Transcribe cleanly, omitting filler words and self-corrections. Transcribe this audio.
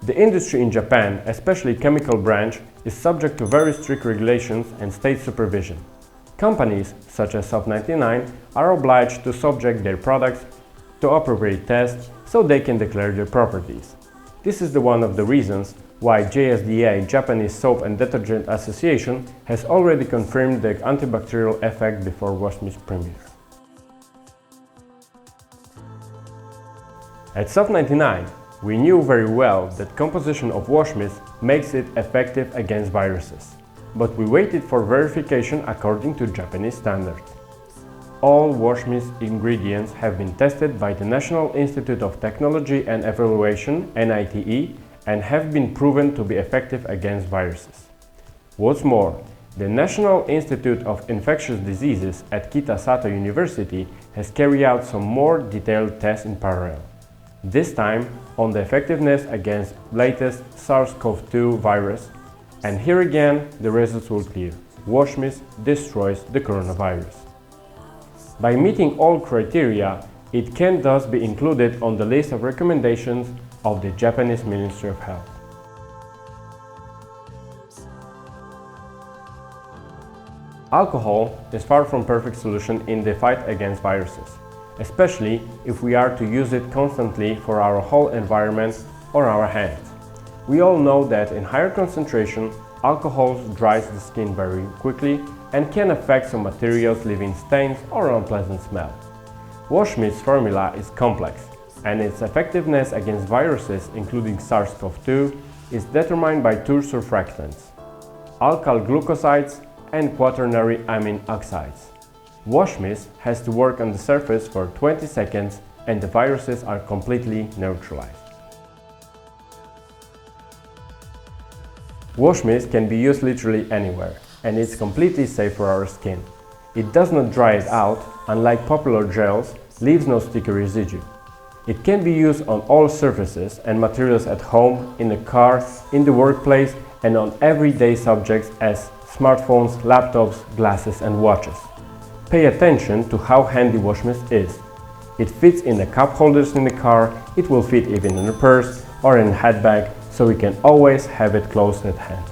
The industry in Japan, especially chemical branch, is subject to very strict regulations and state supervision. Companies, such as Soft 99, are obliged to subject their products to appropriate tests so they can declare their properties. This is one of the reasons why JSDA, Japanese Soap and Detergent Association, has already confirmed the antibacterial effect before wash mist premiere. At Soft 99, we knew very well that composition of wash mist makes it effective against viruses, but we waited for verification according to Japanese standards. All wash mist ingredients have been tested by the National Institute of Technology and Evaluation (NITE) and have been proven to be effective against viruses. What's more, the National Institute of Infectious Diseases at Kitasato University has carried out some more detailed tests in parallel. This time on the effectiveness against latest SARS-CoV-2 virus, and here again the results were clear. Wash mist destroys the coronavirus. By meeting all criteria, it can thus be included on the list of recommendations of the Japanese Ministry of Health. Alcohol is far from perfect solution in the fight against viruses, especially if we are to use it constantly for our whole environment or our hands. We all know that in higher concentration, alcohol dries the skin very quickly and can affect some materials, leaving stains or unpleasant smell. Wash mist formula is complex, and its effectiveness against viruses, including SARS-CoV-2, is determined by two surfactants: alkyl glucosides and quaternary amine oxides. Wash mist has to work on the surface for 20 seconds and the viruses are completely neutralized. Wash mist can be used literally anywhere, and it's completely safe for our skin. It does not dry it out, unlike popular gels, leaves no sticky residue. It can be used on all surfaces and materials at home, in the car, in the workplace, and on everyday subjects as smartphones, laptops, glasses and watches. Pay attention to how handy wash mist is. It fits in the cup holders in the car, it will fit even in a purse or in a handbag, so we can always have it close at hand.